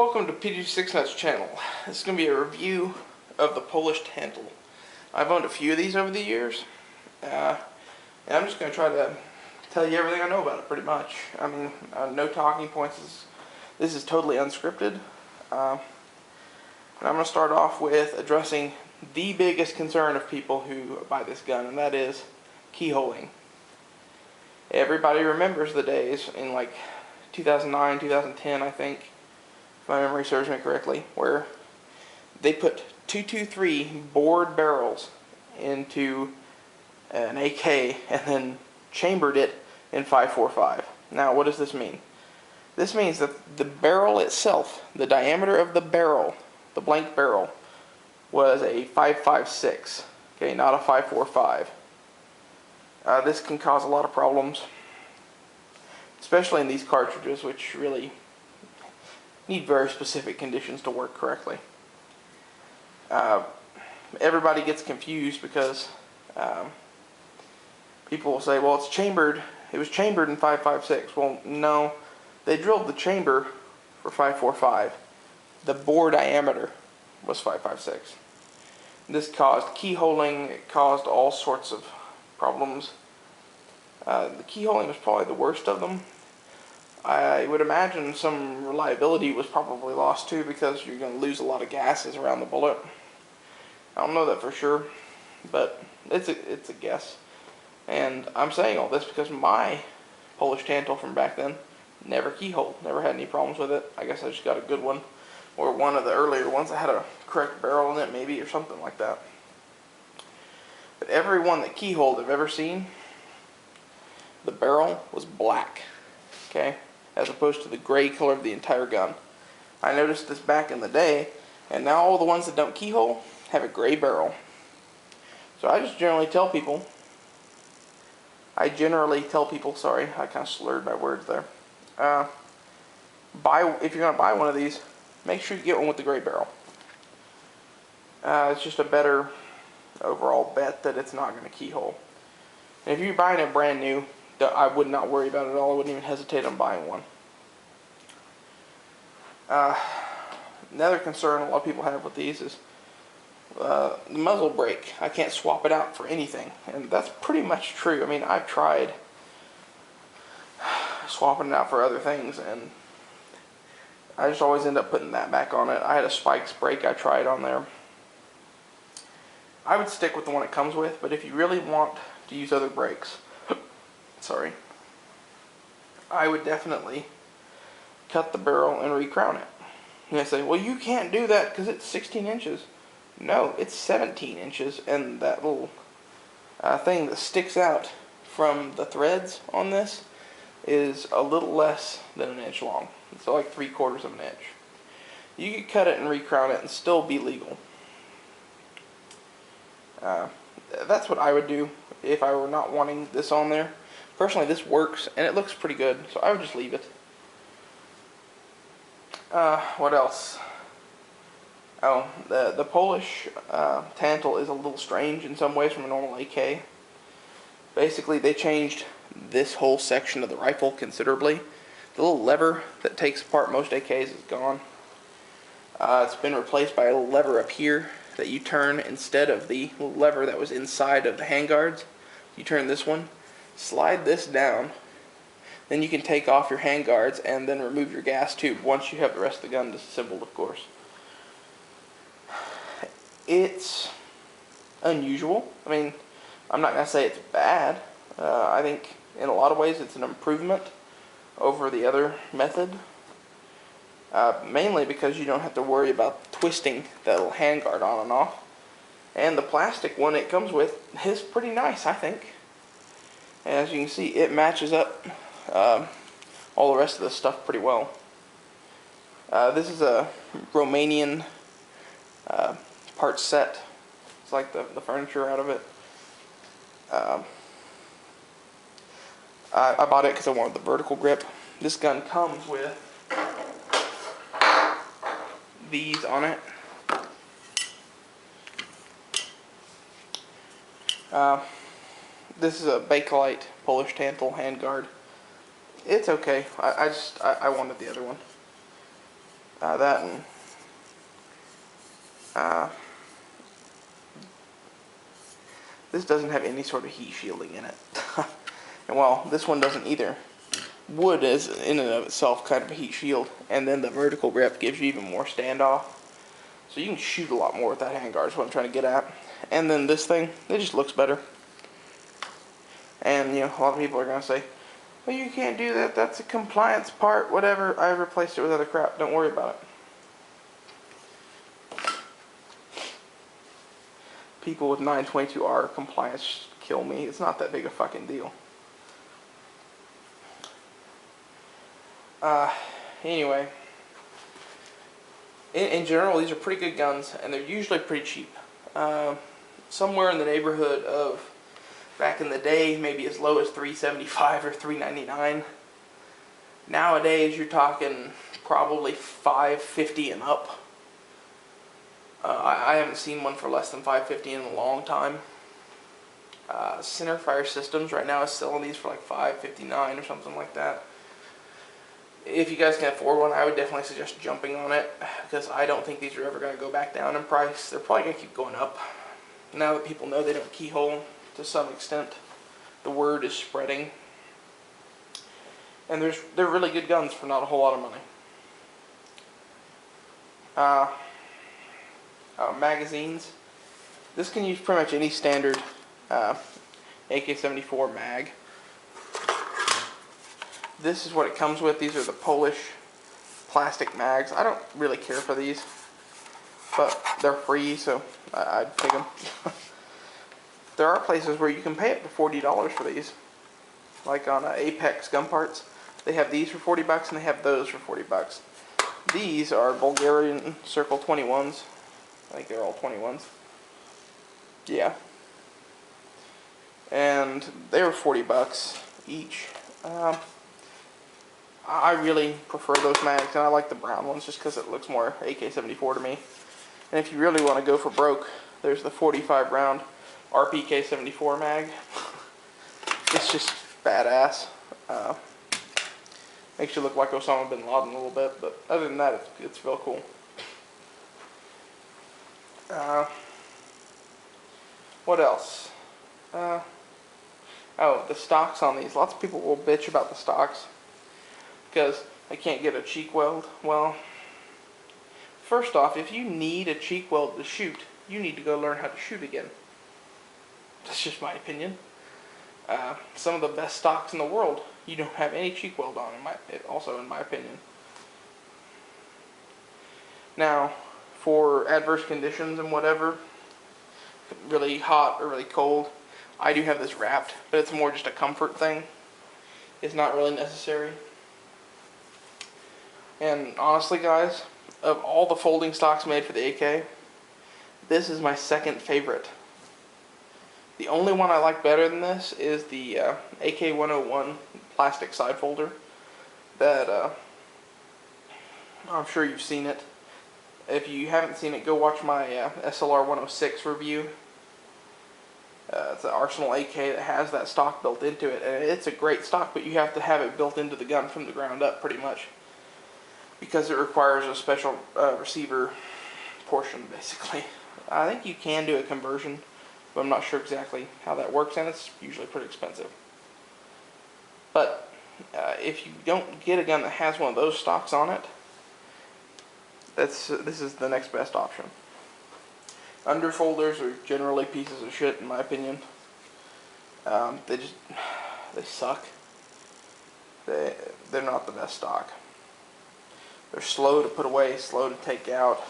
Welcome to PD6Nuts channel. This is going to be a review of the Polish Tantal. I've owned a few of these over the years, and I'm just going to try to tell you everything I know about it pretty much. I mean, no talking points. This is totally unscripted. And I'm going to start off with addressing the biggest concern of people who buy this gun, and that is keyholing. Everybody remembers the days in like 2009, 2010, I think, if my memory serves me correctly, where they put 223 bored barrels into an AK and then chambered it in 5.45. Now, what does this mean? This means that the barrel itself, the diameter of the barrel, the blank barrel, was a 5.56, okay, not a 5.45. This can cause a lot of problems, especially in these cartridges, which really need very specific conditions to work correctly. Everybody gets confused because people will say, well, it's chambered, it was chambered in 5.56. Well, no, they drilled the chamber for 5.45. The bore diameter was 5.56. This caused keyholing, it caused all sorts of problems. The keyholing was probably the worst of them. I would imagine some reliability was probably lost too, because you're going to lose a lot of gases around the bullet. I don't know that for sure, but it's a guess. And I'm saying all this because my Polish Tantal from back then never keyholed, never had any problems with it. I guess I just got a good one, or one of the earlier ones that had a correct barrel in it maybe, or something like that. But every one that keyholed I've ever seen, the barrel was black, okay, as opposed to the gray color of the entire gun. I noticed this back in the day, and now all the ones that don't keyhole have a gray barrel. So I just generally tell people, sorry, I kind of slurred my words there. If you're going to buy one of these, make sure you get one with the gray barrel. It's just a better overall bet that it's not going to keyhole. And if you're buying it brand new, I would not worry about it at all. I wouldn't even hesitate on buying one. Another concern a lot of people have with these is the muzzle brake. I can't swap it out for anything, and that's pretty much true. I mean, I've tried swapping it out for other things, and I just always end up putting that back on it. I had a Spikes brake I tried on there. I would stick with the one it comes with, but if you really want to use other brakes, sorry, I would definitely cut the barrel and recrown it. And I say, well, you can't do that because it's 16 inches. No, it's 17 inches, and that little thing that sticks out from the threads on this is a little less than an inch long. So like 3/4 of an inch. You could cut it and recrown it and still be legal. That's what I would do if I were not wanting this on there. Personally, this works, and it looks pretty good, so I would just leave it. What else? Oh, the Polish Tantal is a little strange in some ways from a normal AK. Basically, they changed this whole section of the rifle considerably. The little lever that takes apart most AKs is gone. It's been replaced by a little lever up here that you turn instead of the little lever that was inside of the handguards. You turn this one, slide this down, then you can take off your handguards and then remove your gas tube once you have the rest of the gun disassembled, of course. It's unusual. I mean, I'm not going to say it's bad. I think in a lot of ways it's an improvement over the other method. Mainly because you don't have to worry about twisting that little handguard on and off. And the plastic one it comes with is pretty nice, I think. And as you can see, it matches up all the rest of the stuff pretty well. This is a Romanian Part Set. It's like the furniture out of it. I bought it because I wanted the vertical grip. This gun comes with these on it. This is a Bakelite Polish Tantal handguard. It's okay. I wanted the other one. That and this doesn't have any sort of heat shielding in it. And well, this one doesn't either. Wood is in and of itself kind of a heat shield, and then the vertical grip gives you even more standoff. So you can shoot a lot more with that handguard is what I'm trying to get at. And then this thing, it just looks better. And, you know, a lot of people are going to say, well, you can't do that, that's a compliance part, whatever. I replaced it with other crap, don't worry about it. People with 922R compliance kill me. It's not that big a fucking deal. Anyway, in general, these are pretty good guns, and they're usually pretty cheap. Somewhere in the neighborhood of, back in the day, maybe as low as $3.75 or $3.99. Nowadays, you're talking probably $5.50 and up. I haven't seen one for less than $5.50 in a long time. Centerfire Systems right now is selling these for like $5.59 or something like that. If you guys can afford one, I would definitely suggest jumping on it, because I don't think these are ever going to go back down in price. They're probably going to keep going up. Now that people know they don't keyhole to some extent, the word is spreading. And they're really good guns for not a whole lot of money. Magazines. This can use pretty much any standard AK74 mag. This is what it comes with. These are the Polish plastic mags. I don't really care for these, but they're free, so I'd take them. There are places where you can pay up to $40 for these, like on Apex Gun Parts. They have these for $40 and they have those for $40. These are Bulgarian Circle 21s. I think they're all 21s. Yeah. And they were $40 each. I really prefer those mags, and I like the brown ones just because it looks more AK74 to me. And if you really want to go for broke, there's the 45 round RPK74 mag. It's just badass. Makes you look like Osama bin Laden a little bit, but other than that, it's real cool. What else? Oh, the stocks on these. Lots of people will bitch about the stocks because I can't get a cheek weld. Well, first off, if you need a cheek weld to shoot, you need to go learn how to shoot again. That's just my opinion. Some of the best stocks in the world, you don't have any cheek weld on, also in my opinion. Now, for adverse conditions and whatever, really hot or really cold, I do have this wrapped, but it's more just a comfort thing. It's not really necessary. And honestly, guys, of all the folding stocks made for the AK, this is my second favorite. The only one I like better than this is the AK101 plastic side folder. That I'm sure you've seen it. If you haven't seen it, go watch my SLR 106 review. It's an Arsenal AK that has that stock built into it, and it's a great stock, but you have to have it built into the gun from the ground up, pretty much, because it requires a special receiver portion, basically. I think you can do a conversion, but I'm not sure exactly how that works, and it's usually pretty expensive. But if you don't get a gun that has one of those stocks on it, this is the next best option. Underfolders are generally pieces of shit, in my opinion. They suck. They're not the best stock. They're slow to put away, slow to take out.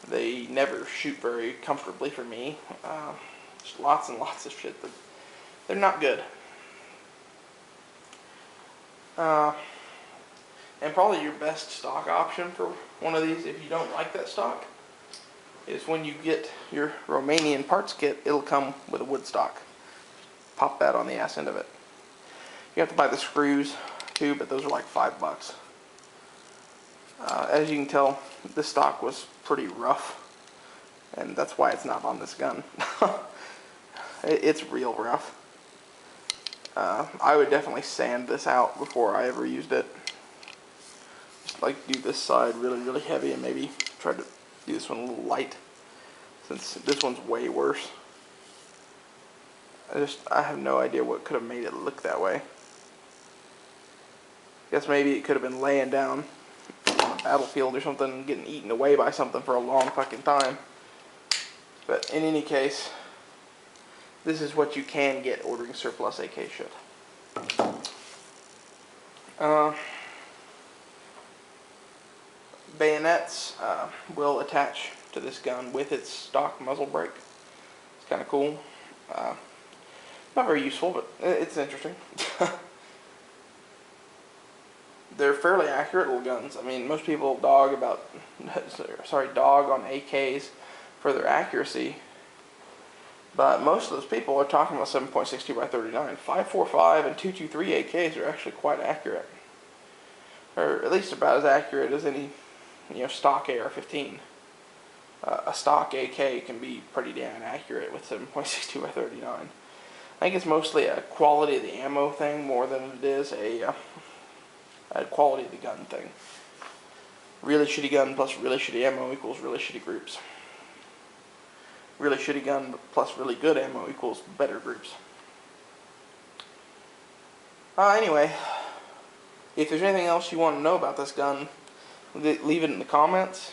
They never shoot very comfortably for me. There's lots and lots of shit that they're not good. And probably your best stock option for one of these, if you don't like that stock, is when you get your Romanian parts kit, it'll come with a wood stock. Pop that on the ass end of it. You have to buy the screws too, but those are like $5. As you can tell, this stock was pretty rough, and that's why it's not on this gun. It's real rough. I would definitely sand this out before I ever used it. like to do this side really heavy and maybe try to do this one a little light, since this one's way worse. I have no idea what could have made it look that way. Guess maybe it could have been laying down on a battlefield or something and getting eaten away by something for a long fucking time. But in any case, this is what you can get ordering surplus AK shit. Bayonets will attach to this gun with its stock muzzle brake. It's kind of cool. Not very useful, but it's interesting. They're fairly accurate little guns. I mean, most people dog on AKs for their accuracy, but most of those people are talking about 7.62 by 39. 5.45 and 223 AKs are actually quite accurate, or at least about as accurate as any, stock AR-15. A stock AK can be pretty damn accurate with 7.62 by 39. I think it's mostly a quality of the ammo thing more than it is a quality of the gun thing. Really shitty gun plus really shitty ammo equals really shitty groups. Really shitty gun plus really good ammo equals better groups. Anyway, if there's anything else you want to know about this gun, leave it in the comments.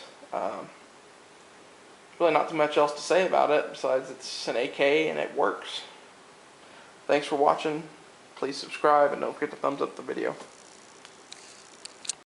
Really not too much else to say about it besides it's an AK and it works. Thanks for watching. Please subscribe and don't forget to thumbs up the video.